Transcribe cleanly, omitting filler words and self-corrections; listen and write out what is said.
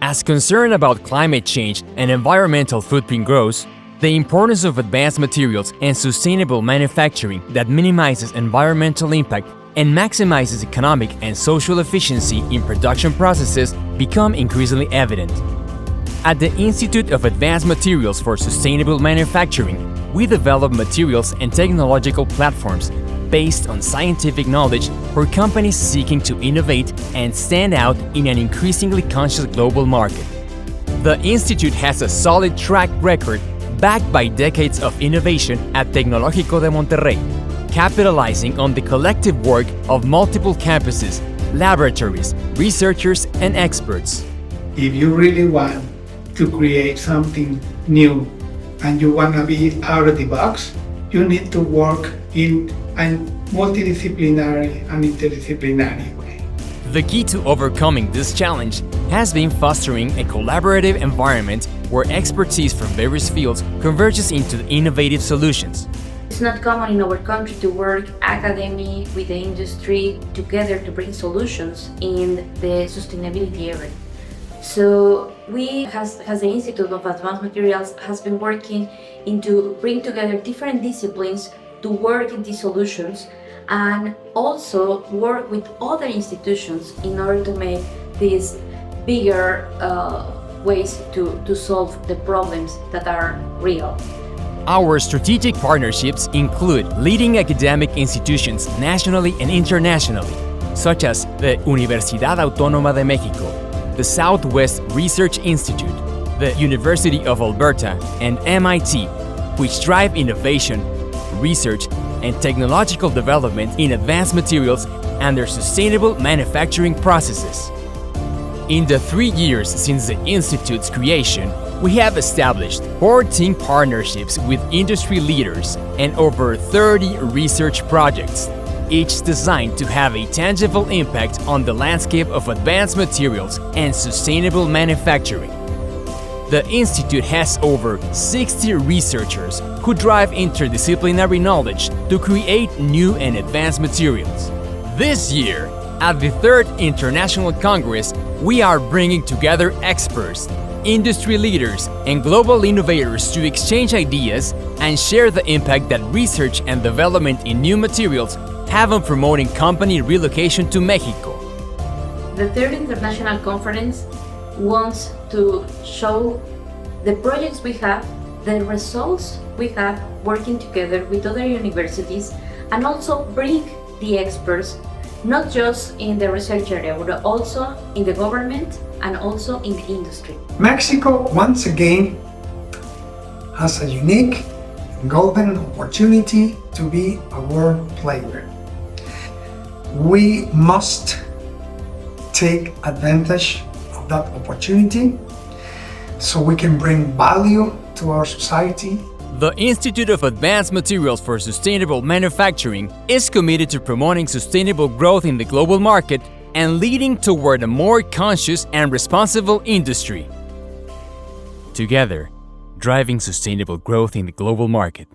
As concern about climate change and environmental footprint grows, the importance of advanced materials and sustainable manufacturing that minimizes environmental impact and maximizes economic and social efficiency in production processes become increasingly evident. At the Institute of Advanced Materials for Sustainable Manufacturing, we develop materials and technological platforms based on scientific knowledge for companies seeking to innovate and stand out in an increasingly conscious global market. The Institute has a solid track record backed by decades of innovation at Tecnológico de Monterrey, capitalizing on the collective work of multiple campuses, laboratories, researchers, and experts. If you really want to create something new and you want to be out of the box, you need to work in a multidisciplinary and interdisciplinary way. The key to overcoming this challenge has been fostering a collaborative environment where expertise from various fields converges into innovative solutions. It's not common in our country to work academy with the industry together to bring solutions in the sustainability area. So we, as the Institute of Advanced Materials, has been working to bring together different disciplines to work in these solutions and also work with other institutions in order to make these bigger ways to solve the problems that are real. Our strategic partnerships include leading academic institutions nationally and internationally, such as the Universidad Autónoma de México, the Southwest Research Institute, the University of Alberta, and MIT, which drive innovation, research, and technological development in advanced materials and their sustainable manufacturing processes. In the 3 years since the Institute's creation, we have established 14 partnerships with industry leaders and over 30 research projects, each designed to have a tangible impact on the landscape of advanced materials and sustainable manufacturing. The Institute has over 60 researchers who drive interdisciplinary knowledge to create new and advanced materials. This year, at the 3rd International Congress, we are bringing together experts, industry leaders, and global innovators to exchange ideas and share the impact that research and development in new materials have on promoting company relocation to Mexico. The 3rd International Conference wants to show the projects we have, the results we have working together with other universities, and also bring the experts, not just in the research area, but also in the government and also in the industry. Mexico, once again, has a unique golden opportunity to be a world player. We must take advantage of that opportunity so we can bring value to our society. The Institute of Advanced Materials for Sustainable Manufacturing is committed to promoting sustainable growth in the global market and leading toward a more conscious and responsible industry. Together, driving sustainable growth in the global market.